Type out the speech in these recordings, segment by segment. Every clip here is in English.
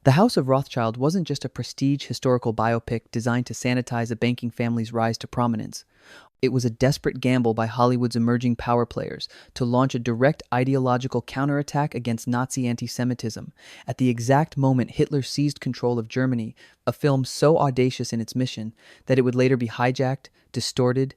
The House of Rothschild wasn't just a prestige historical biopic designed to sanitize a banking family's rise to prominence. It was a desperate gamble by Hollywood's emerging power players to launch a direct ideological counterattack against Nazi anti-Semitism at the exact moment Hitler seized control of Germany, a film so audacious in its mission that it would later be hijacked, distorted,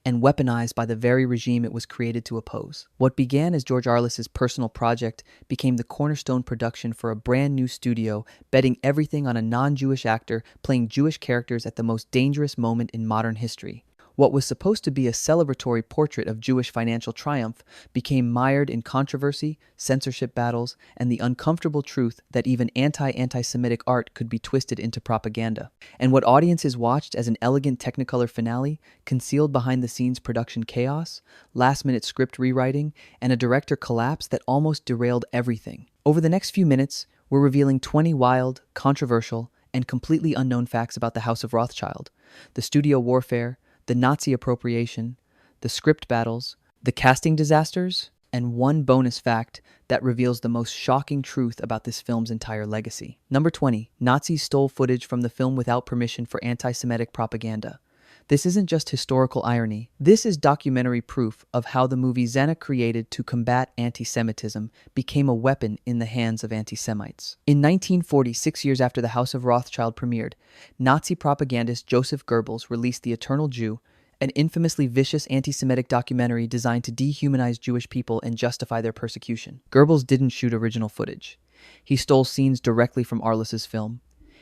and weaponized by the very regime it was created to oppose. What began as George Arliss's personal project became the cornerstone production for a brand new studio, betting everything on a non-Jewish actor playing Jewish characters at the most dangerous moment in modern history. What was supposed to be a celebratory portrait of Jewish financial triumph became mired in controversy, censorship battles, and the uncomfortable truth that even anti-Semitic art could be twisted into propaganda. And what audiences watched as an elegant Technicolor finale, concealed behind the scenes production chaos, last-minute script rewriting, and a director collapse that almost derailed everything. Over the next few minutes, we're revealing 20 wild, controversial, and completely unknown facts about the House of Rothschild, the studio warfare, the Nazi appropriation, the script battles, the casting disasters, and one bonus fact that reveals the most shocking truth about this film's entire legacy. Number 20. Nazis stole footage from the film without permission for anti-Semitic propaganda. This isn't just historical irony. This is documentary proof of how the movie Zanuck created to combat anti-Semitism became a weapon in the hands of anti-Semites. In 1940, 6 years after The House of Rothschild premiered, Nazi propagandist Joseph Goebbels released The Eternal Jew, an infamously vicious anti-Semitic documentary designed to dehumanize Jewish people and justify their persecution. Goebbels didn't shoot original footage. He stole scenes directly from Arliss's film.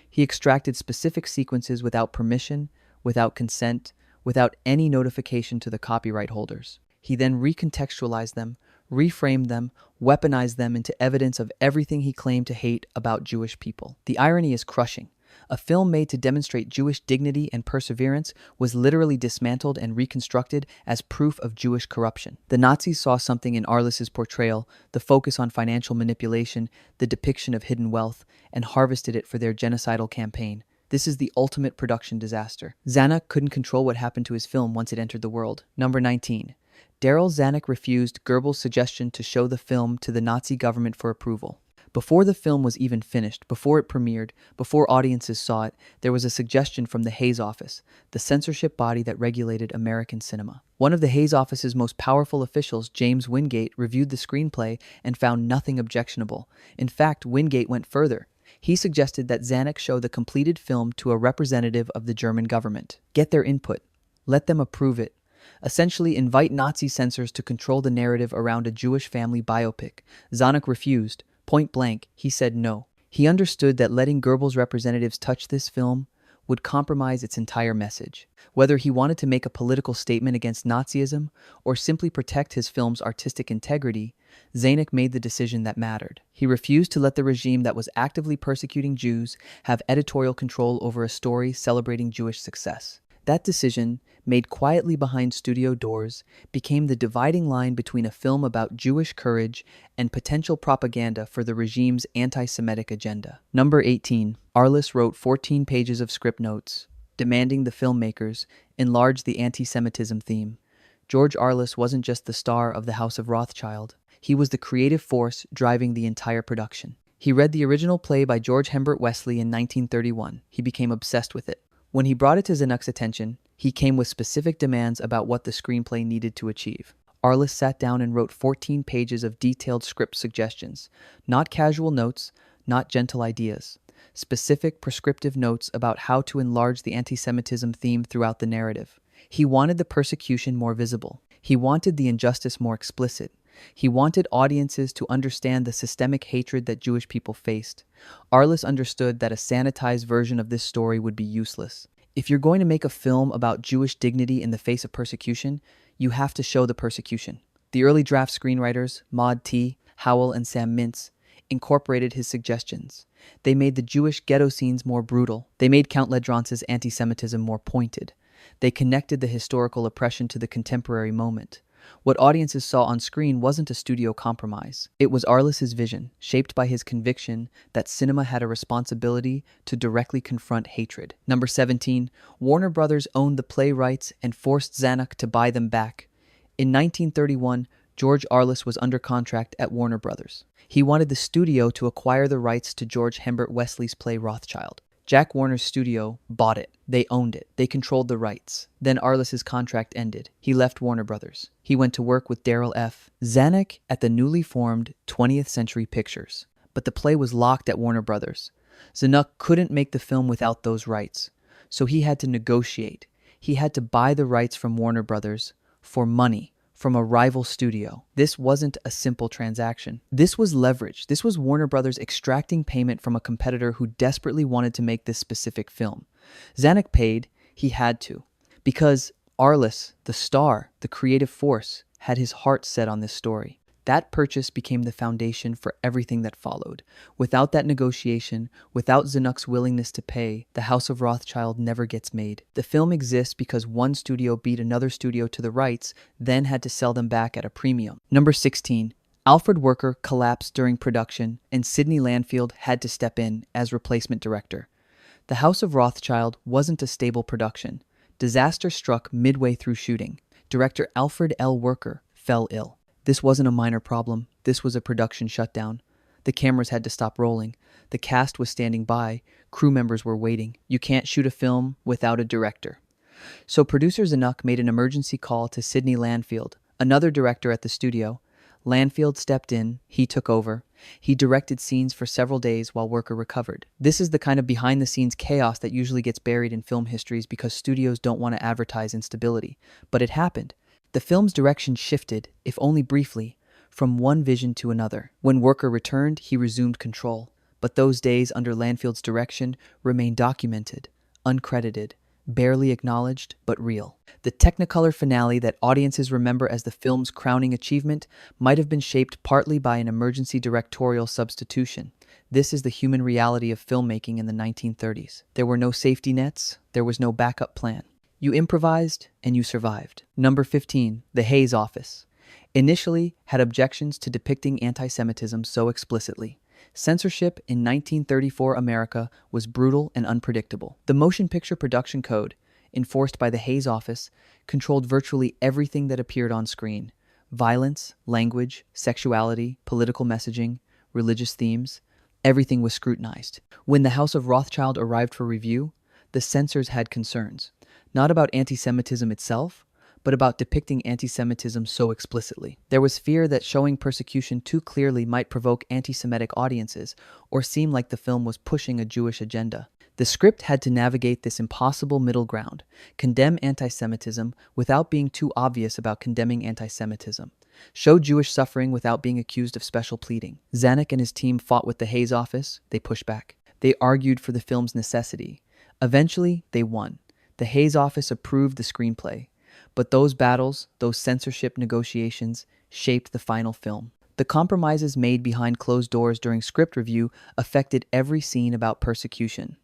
He extracted specific sequences without permission, without consent, without any notification to the copyright holders. He then recontextualized them, reframed them, weaponized them into evidence of everything he claimed to hate about Jewish people. The irony is crushing. A film made to demonstrate Jewish dignity and perseverance was literally dismantled and reconstructed as proof of Jewish corruption. The Nazis saw something in Arliss's portrayal, the focus on financial manipulation, the depiction of hidden wealth, and harvested it for their genocidal campaign. This is the ultimate production disaster. Zanuck couldn't control what happened to his film once it entered the world. Number 19. Darryl Zanuck refused Goebbels' suggestion to show the film to the Nazi government for approval. Before the film was even finished, before it premiered, before audiences saw it, there was a suggestion from the Hays Office, the censorship body that regulated American cinema. One of the Hays Office's most powerful officials, James Wingate, reviewed the screenplay and found nothing objectionable. In fact, Wingate went further. He suggested that Zanuck show the completed film to a representative of the German government. Get their input. Let them approve it. Essentially, invite Nazi censors to control the narrative around a Jewish family biopic. Zanuck refused. Point blank, he said no. He understood that letting Goebbels' representatives touch this film would compromise its entire message. Whether he wanted to make a political statement against Nazism or simply protect his film's artistic integrity, Zanuck made the decision that mattered. He refused to let the regime that was actively persecuting Jews have editorial control over a story celebrating Jewish success. That decision, made quietly behind studio doors, became the dividing line between a film about Jewish courage and potential propaganda for the regime's anti-Semitic agenda. Number 18. Arliss wrote 14 pages of script notes, demanding the filmmakers enlarge the anti-Semitism theme. George Arliss wasn't just the star of the House of Rothschild. He was the creative force driving the entire production. He read the original play by George Herbert Wesley in 1931. He became obsessed with it. When he brought it to Zanuck's attention, he came with specific demands about what the screenplay needed to achieve. Arliss sat down and wrote 14 pages of detailed script suggestions, not casual notes, not gentle ideas, specific prescriptive notes about how to enlarge the anti-Semitism theme throughout the narrative. He wanted the persecution more visible. He wanted the injustice more explicit. He wanted audiences to understand the systemic hatred that Jewish people faced. Arliss understood that a sanitized version of this story would be useless. If you're going to make a film about Jewish dignity in the face of persecution, you have to show the persecution. The early draft screenwriters, Maud T., Howell, and Sam Mintz, incorporated his suggestions. They made the Jewish ghetto scenes more brutal. They made Count Ledrance's anti-Semitism more pointed. They connected the historical oppression to the contemporary moment. What audiences saw on screen wasn't a studio compromise. It was Arliss's vision, shaped by his conviction that cinema had a responsibility to directly confront hatred. Number 17. Warner Brothers owned the play rights and forced Zanuck to buy them back. In 1931, George Arliss was under contract at Warner Brothers. He wanted the studio to acquire the rights to George Humbert Wesley's play Rothschild. Jack Warner's studio bought it. They owned it. They controlled the rights. Then Arliss's contract ended. He left Warner Brothers. He went to work with Darryl F. Zanuck at the newly formed 20th Century Pictures. But the play was locked at Warner Brothers. Zanuck couldn't make the film without those rights. So he had to negotiate. He had to buy the rights from Warner Brothers for money from a rival studio. This wasn't a simple transaction. This was leverage. This was Warner Brothers extracting payment from a competitor who desperately wanted to make this specific film. Zanuck paid. He had to. Because Arliss, the star, the creative force, had his heart set on this story. That purchase became the foundation for everything that followed. Without that negotiation, without Zanuck's willingness to pay, The House of Rothschild never gets made. The film exists because one studio beat another studio to the rights, then had to sell them back at a premium. Number 16. Alfred Worker collapsed during production, and Sidney Lanfield had to step in as replacement director. The House of Rothschild wasn't a stable production. Disaster struck midway through shooting. Director Alfred L. Worker fell ill. This wasn't a minor problem. This was a production shutdown. The cameras had to stop rolling. The cast was standing by. Crew members were waiting. You can't shoot a film without a director. So producer Zanuck made an emergency call to Sidney Lanfield, another director at the studio. Lanfield stepped in. He took over. He directed scenes for several days while Worker recovered. This is the kind of behind-the-scenes chaos that usually gets buried in film histories because studios don't want to advertise instability. But it happened. The film's direction shifted, if only briefly, from one vision to another. When Worker returned, he resumed control. But those days under Lanfield's direction remain documented, uncredited, barely acknowledged, but real. The Technicolor finale that audiences remember as the film's crowning achievement might have been shaped partly by an emergency directorial substitution. This is the human reality of filmmaking in the 1930s. There were no safety nets, there was no backup plan. You improvised, and you survived. Number 15, The Hays Office. Initially had objections to depicting anti-Semitism so explicitly. Censorship in 1934 America was brutal and unpredictable. The Motion Picture Production Code, enforced by the Hays Office, controlled virtually everything that appeared on screen. Violence, language, sexuality, political messaging, religious themes, everything was scrutinized. When the House of Rothschild arrived for review, the censors had concerns. Not about anti-Semitism itself, but about depicting anti-Semitism so explicitly. There was fear that showing persecution too clearly might provoke anti-Semitic audiences or seem like the film was pushing a Jewish agenda. The script had to navigate this impossible middle ground, condemn anti-Semitism without being too obvious about condemning anti-Semitism, show Jewish suffering without being accused of special pleading. Zanuck and his team fought with the Hays Office. They pushed back. They argued for the film's necessity. Eventually, they won. The Hays Office approved the screenplay, but those battles, those censorship negotiations, shaped the final film. The compromises made behind closed doors during script review affected every scene about persecution.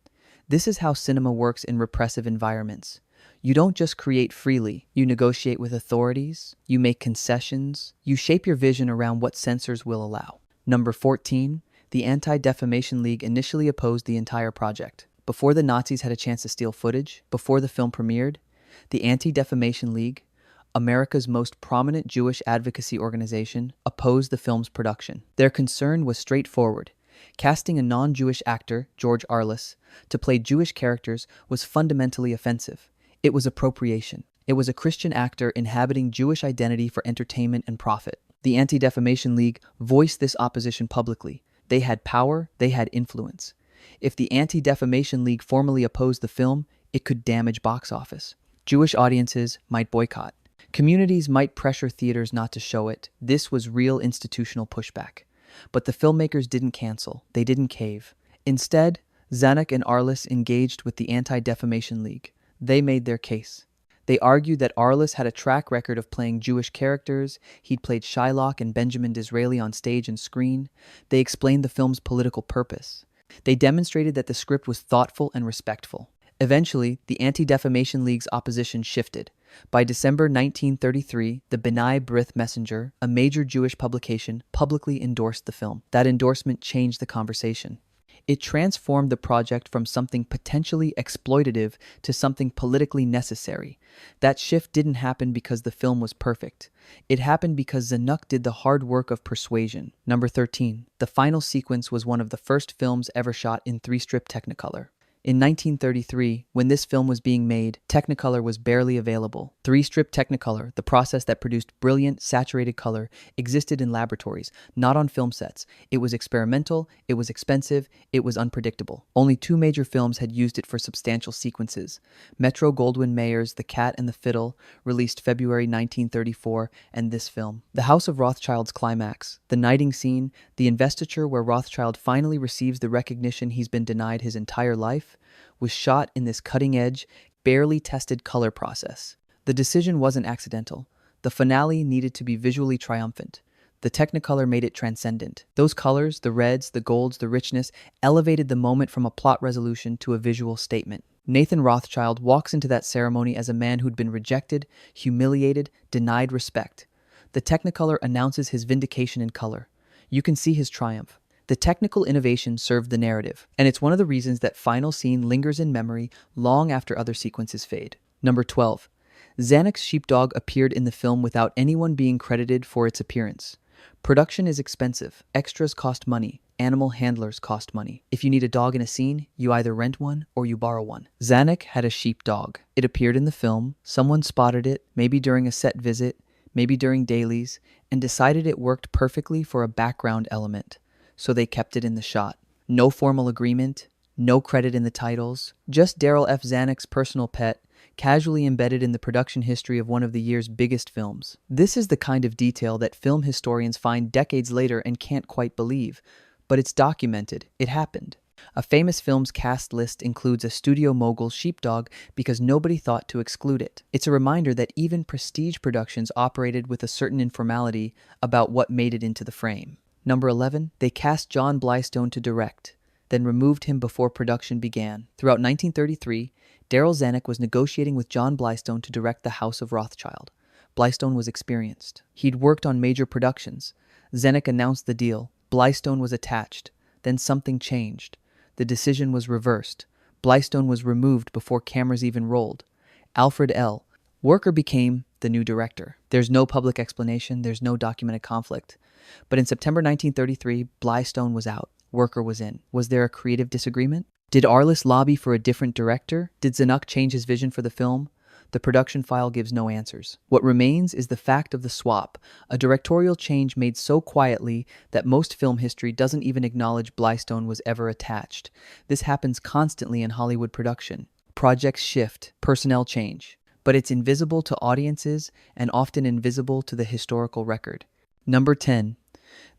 This is how cinema works in repressive environments. You don't just create freely, you negotiate with authorities, you make concessions, you shape your vision around what censors will allow. Number 14, the Anti-Defamation League initially opposed the entire project. Before the Nazis had a chance to steal footage, before the film premiered, the Anti-Defamation League, America's most prominent Jewish advocacy organization, opposed the film's production. Their concern was straightforward. Casting a non-Jewish actor, George Arliss, to play Jewish characters was fundamentally offensive. It was appropriation. It was a Christian actor inhabiting Jewish identity for entertainment and profit. The Anti-Defamation League voiced this opposition publicly. They had power, they had influence. If the Anti-Defamation League formally opposed the film, it could damage box office. Jewish audiences might boycott. Communities might pressure theaters not to show it. This was real institutional pushback. But the filmmakers didn't cancel. They didn't cave. Instead, Zanuck and Arliss engaged with the Anti-Defamation League. They made their case. They argued that Arliss had a track record of playing Jewish characters. He'd played Shylock and Benjamin Disraeli on stage and screen. They explained the film's political purpose. They demonstrated that the script was thoughtful and respectful. Eventually, the Anti-Defamation League's opposition shifted. By December 1933, the B'nai B'rith Messenger, a major Jewish publication, publicly endorsed the film. That endorsement changed the conversation. It transformed the project from something potentially exploitative to something politically necessary. That shift didn't happen because the film was perfect. It happened because Zanuck did the hard work of persuasion. Number 13. The final sequence was one of the first films ever shot in 3-strip Technicolor. In 1933, when this film was being made, Technicolor was barely available. 3-strip Technicolor, the process that produced brilliant, saturated color, existed in laboratories, not on film sets. It was experimental, it was expensive, it was unpredictable. Only 2 major films had used it for substantial sequences. Metro-Goldwyn-Mayer's The Cat and the Fiddle, released February 1934, and this film. The House of Rothschild's climax, the knighting scene, the investiture where Rothschild finally receives the recognition he's been denied his entire life, was shot in this cutting-edge, barely tested color process. The decision wasn't accidental. The finale needed to be visually triumphant. The Technicolor made it transcendent. Those colors, the reds, the golds, the richness, elevated the moment from a plot resolution to a visual statement. Nathan Rothschild walks into that ceremony as a man who'd been rejected, humiliated, denied respect. The Technicolor announces his vindication in color. You can see his triumph. The technical innovation served the narrative, and it's one of the reasons that final scene lingers in memory long after other sequences fade. Number 12. Zanuck's sheepdog appeared in the film without anyone being credited for its appearance. Production is expensive. Extras cost money. Animal handlers cost money. If you need a dog in a scene, you either rent one or you borrow one. Zanuck had a sheepdog. It appeared in the film, someone spotted it, maybe during a set visit, maybe during dailies, and decided it worked perfectly for a background element. So they kept it in the shot. No formal agreement, no credit in the titles, just Darryl F. Zanuck's personal pet, casually embedded in the production history of one of the year's biggest films. This is the kind of detail that film historians find decades later and can't quite believe, but it's documented. It happened. A famous film's cast list includes a studio mogul's sheepdog because nobody thought to exclude it. It's a reminder that even prestige productions operated with a certain informality about what made it into the frame. Number 11, they cast John Blystone to direct, then removed him before production began. Throughout 1933, Darryl Zanuck was negotiating with John Blystone to direct The House of Rothschild. Blystone was experienced. He'd worked on major productions. Zanuck announced the deal. Blystone was attached. Then something changed. The decision was reversed. Blystone was removed before cameras even rolled. Alfred L. Worker became the new director. There's no public explanation. There's no documented conflict. But in September 1933, Blystone was out. Worker was in. Was there a creative disagreement? Did Arliss lobby for a different director? Did Zanuck change his vision for the film? The production file gives no answers. What remains is the fact of the swap, a directorial change made so quietly that most film history doesn't even acknowledge Blystone was ever attached. This happens constantly in Hollywood production. Projects shift, personnel change, but it's invisible to audiences and often invisible to the historical record. Number 10.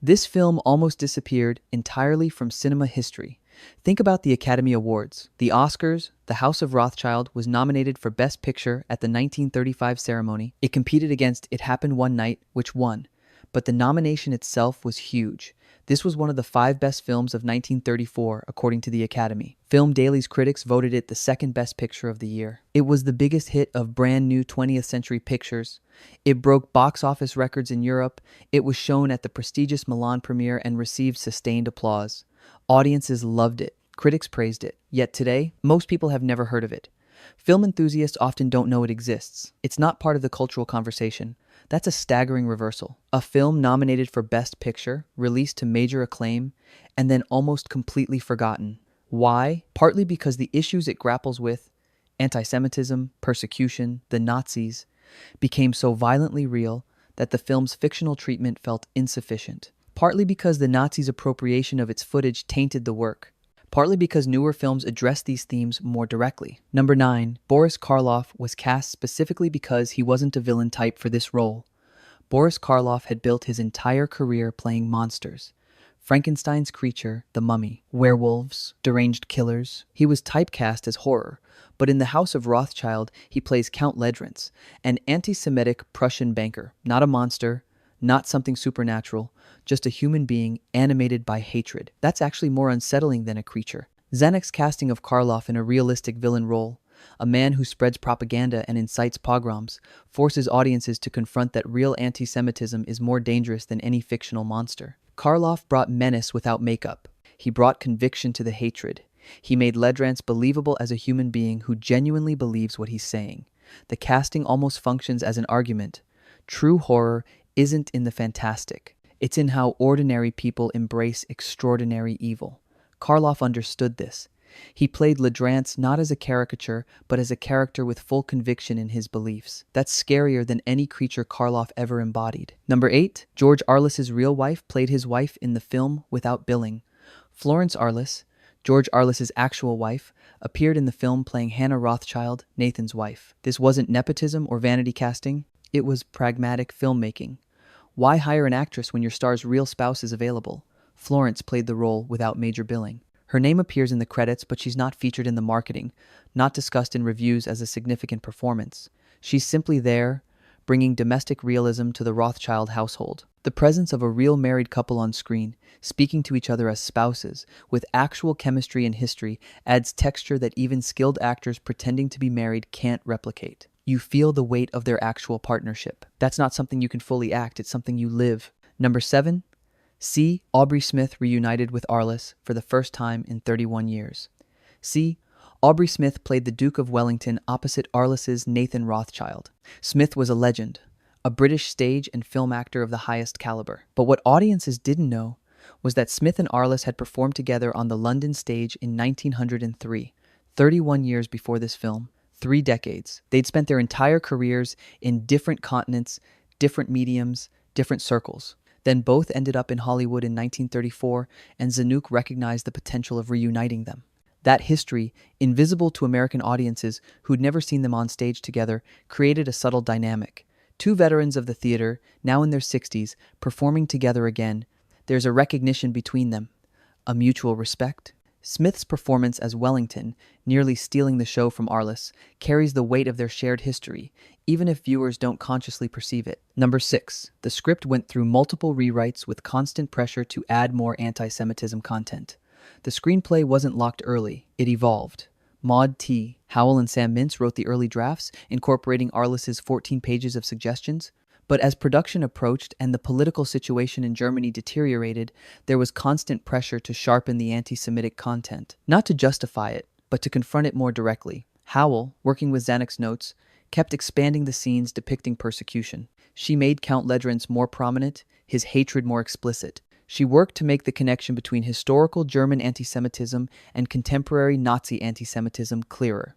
This film almost disappeared entirely from cinema history. Think about the Academy Awards. The Oscars, The House of Rothschild was nominated for Best Picture at the 1935 ceremony. It competed against It Happened One Night, which won. But the nomination itself was huge. This was one of the 5 best films of 1934, according to the Academy. Film Daily's critics voted it the second best picture of the year. It was the biggest hit of brand new 20th century pictures. It broke box office records in Europe. It was shown at the prestigious Milan premiere and received sustained applause. Audiences loved it. Critics praised it. Yet today, most people have never heard of it. Film enthusiasts often don't know it exists. It's not part of the cultural conversation. That's a staggering reversal. A film nominated for Best Picture, released to major acclaim, and then almost completely forgotten. Why? Partly because the issues it grapples with, anti-Semitism, persecution, the Nazis, became so violently real that the film's fictional treatment felt insufficient. Partly because the Nazis' appropriation of its footage tainted the work. Partly because newer films address these themes more directly. Number 9. Boris Karloff was cast specifically because he wasn't a villain type for this role. Boris Karloff had built his entire career playing monsters. Frankenstein's creature, the mummy, werewolves, deranged killers. He was typecast as horror, but in The House of Rothschild, he plays Count Ledrance, an anti-Semitic Prussian banker. Not a monster, not something supernatural, just a human being animated by hatred. That's actually more unsettling than a creature. Zanuck's casting of Karloff in a realistic villain role, a man who spreads propaganda and incites pogroms, forces audiences to confront that real anti-Semitism is more dangerous than any fictional monster. Karloff brought menace without makeup. He brought conviction to the hatred. He made Ledrantz believable as a human being who genuinely believes what he's saying. The casting almost functions as an argument. True horror isn't in the fantastic. It's in how ordinary people embrace extraordinary evil. Karloff understood this. He played Ledrantz not as a caricature, but as a character with full conviction in his beliefs. That's scarier than any creature Karloff ever embodied. Number 8. George Arliss's real wife played his wife in the film without billing. Florence Arliss, George Arliss's actual wife, appeared in the film playing Hannah Rothschild, Nathan's wife. This wasn't nepotism or vanity casting. It was pragmatic filmmaking. Why hire an actress when your star's real spouse is available? Florence played the role without major billing. Her name appears in the credits, but she's not featured in the marketing, not discussed in reviews as a significant performance. She's simply there, bringing domestic realism to the Rothschild household. The presence of a real married couple on screen, speaking to each other as spouses, with actual chemistry and history, adds texture that even skilled actors pretending to be married can't replicate. You feel the weight of their actual partnership. That's not something you can fully act, it's something you live. Number 7. C. Aubrey Smith reunited with Arliss for the first time in 31 years. C. Aubrey Smith played the Duke of Wellington opposite Arliss's Nathan Rothschild. Smith was a legend, a British stage and film actor of the highest caliber. But what audiences didn't know was that Smith and Arliss had performed together on the London stage in 1903, 31 years before this film, 3 decades. They'd spent their entire careers in different continents, different mediums, different circles. Then both ended up in Hollywood in 1934, and Zanuck recognized the potential of reuniting them. That history, invisible to American audiences who'd never seen them on stage together, created a subtle dynamic. 2 veterans of the theater, now in their 60s, performing together again. There's a recognition between them, a mutual respect. Smith's performance as Wellington, nearly stealing the show from Arliss, carries the weight of their shared history, even if viewers don't consciously perceive it. Number 6. The script went through multiple rewrites with constant pressure to add more anti-Semitism content. The screenplay wasn't locked early, it evolved. Maud T. Howell and Sam Mintz wrote the early drafts, incorporating Arliss's 14 pages of suggestions. But as production approached and the political situation in Germany deteriorated, there was constant pressure to sharpen the anti-Semitic content. Not to justify it, but to confront it more directly. Howell, working with Zanuck's notes, kept expanding the scenes depicting persecution. She made Count Ledrantz more prominent, his hatred more explicit. She worked to make the connection between historical German anti-Semitism and contemporary Nazi anti-Semitism clearer.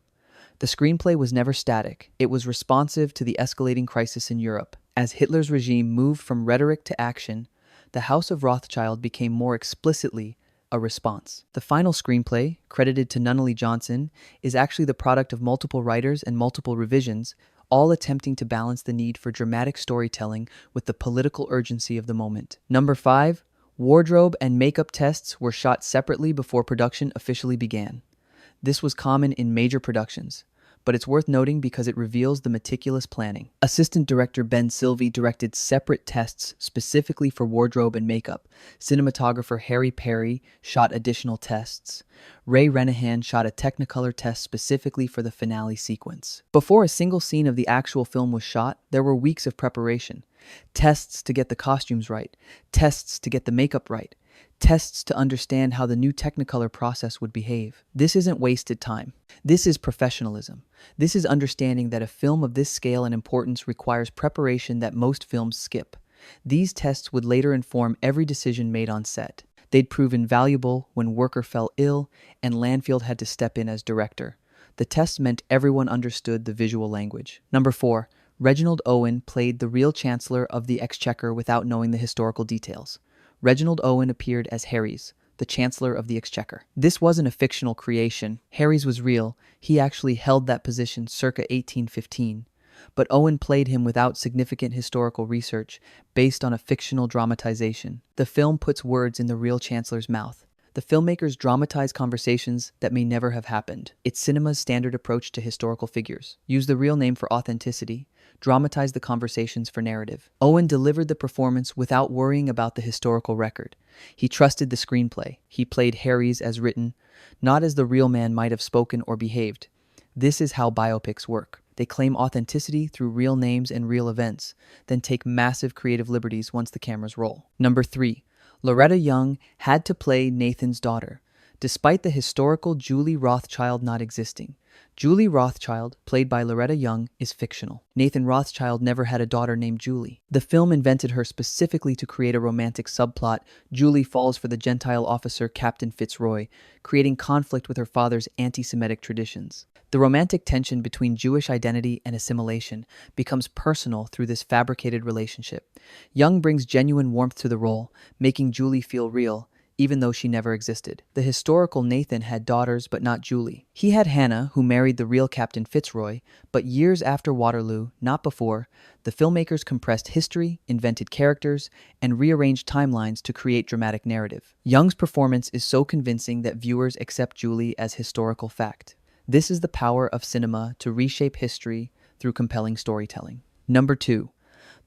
The screenplay was never static. It was responsive to the escalating crisis in Europe. As Hitler's regime moved from rhetoric to action, the House of Rothschild became more explicitly a response. The final screenplay, credited to Nunnally Johnson, is actually the product of multiple writers and multiple revisions, all attempting to balance the need for dramatic storytelling with the political urgency of the moment. Number 5. Wardrobe and makeup tests were shot separately before production officially began. This was common in major productions, but it's worth noting because it reveals the meticulous planning. Assistant director Ben Sylvie directed separate tests specifically for wardrobe and makeup. Cinematographer Harry Perry shot additional tests. Ray Renahan shot a Technicolor test specifically for the finale sequence. Before a single scene of the actual film was shot, there were weeks of preparation. Tests to get the costumes right, tests to get the makeup right, tests to understand how the new Technicolor process would behave. This isn't wasted time. This is professionalism. This is understanding that a film of this scale and importance requires preparation that most films skip. These tests would later inform every decision made on set. They'd prove invaluable when Worker fell ill and Landfield had to step in as director. The tests meant everyone understood the visual language. Number 4. Reginald Owen played the real Chancellor of the Exchequer without knowing the historical details. Reginald Owen appeared as Herries, the Chancellor of the Exchequer. This wasn't a fictional creation. Herries was real. He actually held that position circa 1815. But Owen played him without significant historical research, based on a fictional dramatization. The film puts words in the real Chancellor's mouth. The filmmakers dramatize conversations that may never have happened. It's cinema's standard approach to historical figures. Use the real name for authenticity. Dramatize the conversations for narrative. Owen delivered the performance without worrying about the historical record. He trusted the screenplay. He played Herries as written, not as the real man might have spoken or behaved. This is how biopics work. They claim authenticity through real names and real events, then take massive creative liberties once the cameras roll. Number 3. Loretta Young had to play Nathan's daughter, despite the historical Julie Rothschild not existing. Julie Rothschild, played by Loretta Young, is fictional. Nathan Rothschild never had a daughter named Julie. The film invented her specifically to create a romantic subplot. Julie falls for the Gentile officer Captain Fitzroy, creating conflict with her father's anti-Semitic traditions. The romantic tension between Jewish identity and assimilation becomes personal through this fabricated relationship. Young brings genuine warmth to the role, making Julie feel real, even though she never existed. The historical Nathan had daughters but not Julie. He had Hannah, who married the real Captain Fitzroy, but years after Waterloo, not before, the filmmakers compressed history, invented characters, and rearranged timelines to create dramatic narrative. Young's performance is so convincing that viewers accept Julie as historical fact. This is the power of cinema to reshape history through compelling storytelling. Number 2.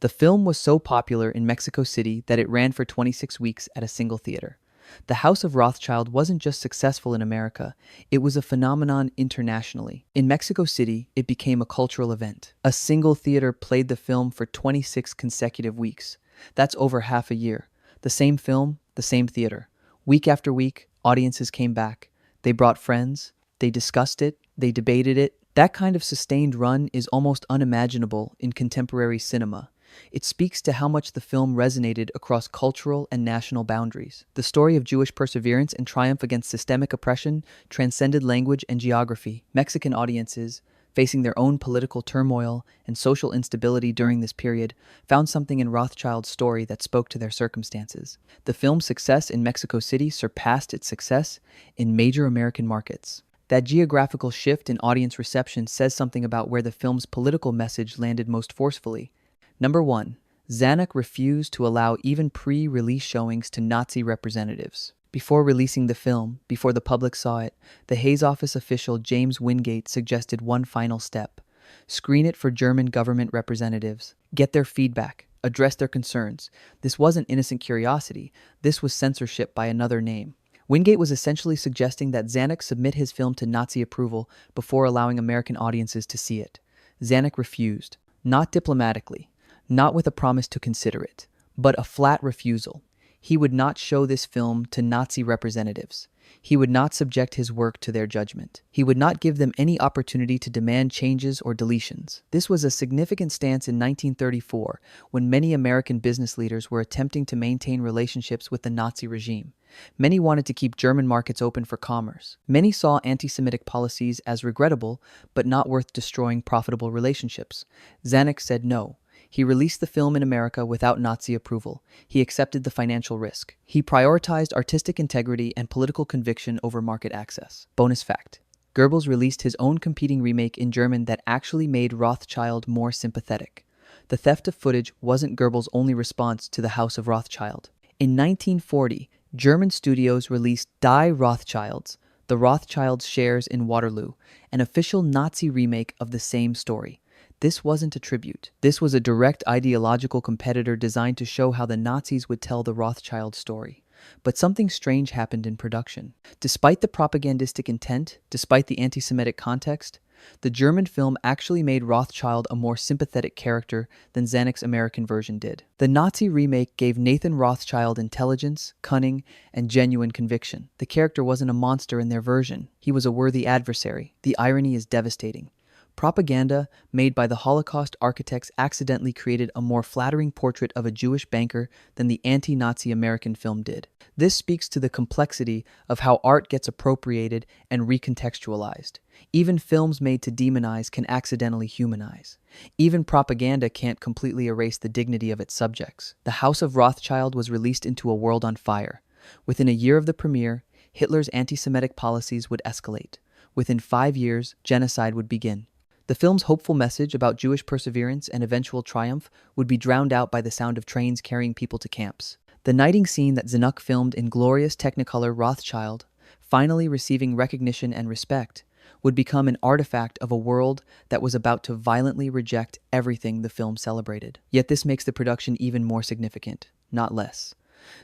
The film was so popular in Mexico City that it ran for 26 weeks at a single theater. The House of Rothschild wasn't just successful in America, it was a phenomenon internationally. In Mexico City, it became a cultural event. A single theater played the film for 26 consecutive weeks. That's over half a year. The same film, the same theater. Week after week, audiences came back. They brought friends, they discussed it, they debated it. That kind of sustained run is almost unimaginable in contemporary cinema. It speaks to how much the film resonated across cultural and national boundaries. The story of Jewish perseverance and triumph against systemic oppression transcended language and geography. Mexican audiences, facing their own political turmoil and social instability during this period, found something in Rothschild's story that spoke to their circumstances. The film's success in Mexico City surpassed its success in major American markets. That geographical shift in audience reception says something about where the film's political message landed most forcefully. Number 1. Zanuck refused to allow even pre-release showings to Nazi representatives. Before releasing the film, before the public saw it, the Hays Office official James Wingate suggested one final step. Screen it for German government representatives. Get their feedback. Address their concerns. This wasn't innocent curiosity. This was censorship by another name. Wingate was essentially suggesting that Zanuck submit his film to Nazi approval before allowing American audiences to see it. Zanuck refused. Not diplomatically. Not with a promise to consider it, but a flat refusal. He would not show this film to Nazi representatives. He would not subject his work to their judgment. He would not give them any opportunity to demand changes or deletions. This was a significant stance in 1934, when many American business leaders were attempting to maintain relationships with the Nazi regime. Many wanted to keep German markets open for commerce. Many saw anti-Semitic policies as regrettable, but not worth destroying profitable relationships. Zanuck said no. He released the film in America without Nazi approval. He accepted the financial risk. He prioritized artistic integrity and political conviction over market access. Bonus fact: Goebbels released his own competing remake in German that actually made Rothschild more sympathetic. The theft of footage wasn't Goebbels' only response to the House of Rothschild. In 1940, German studios released Die Rothschilds, The Rothschilds' Shares in Waterloo, an official Nazi remake of the same story. This wasn't a tribute. This was a direct ideological competitor designed to show how the Nazis would tell the Rothschild story. But something strange happened in production. Despite the propagandistic intent, despite the anti-Semitic context, the German film actually made Rothschild a more sympathetic character than Zanuck's American version did. The Nazi remake gave Nathan Rothschild intelligence, cunning, and genuine conviction. The character wasn't a monster in their version. He was a worthy adversary. The irony is devastating. Propaganda made by the Holocaust architects accidentally created a more flattering portrait of a Jewish banker than the anti-Nazi American film did. This speaks to the complexity of how art gets appropriated and recontextualized. Even films made to demonize can accidentally humanize. Even propaganda can't completely erase the dignity of its subjects. The House of Rothschild was released into a world on fire. Within a year of the premiere, Hitler's anti-Semitic policies would escalate. Within 5 years, genocide would begin. The film's hopeful message about Jewish perseverance and eventual triumph would be drowned out by the sound of trains carrying people to camps. The knighting scene that Zanuck filmed in glorious Technicolor Rothschild, finally receiving recognition and respect, would become an artifact of a world that was about to violently reject everything the film celebrated. Yet this makes the production even more significant, not less.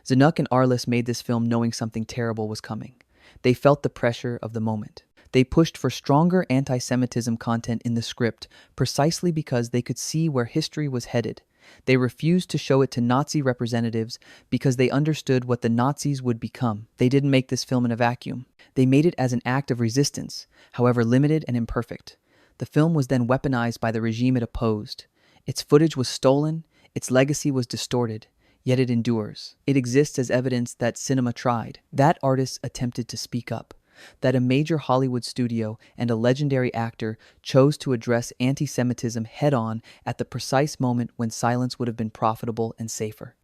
Zanuck and Arliss made this film knowing something terrible was coming. They felt the pressure of the moment. They pushed for stronger anti-Semitism content in the script precisely because they could see where history was headed. They refused to show it to Nazi representatives because they understood what the Nazis would become. They didn't make this film in a vacuum. They made it as an act of resistance, however limited and imperfect. The film was then weaponized by the regime it opposed. Its footage was stolen, its legacy was distorted, yet it endures. It exists as evidence that cinema tried, that artists attempted to speak up, that a major Hollywood studio and a legendary actor chose to address anti-Semitism head-on at the precise moment when silence would have been profitable and safer.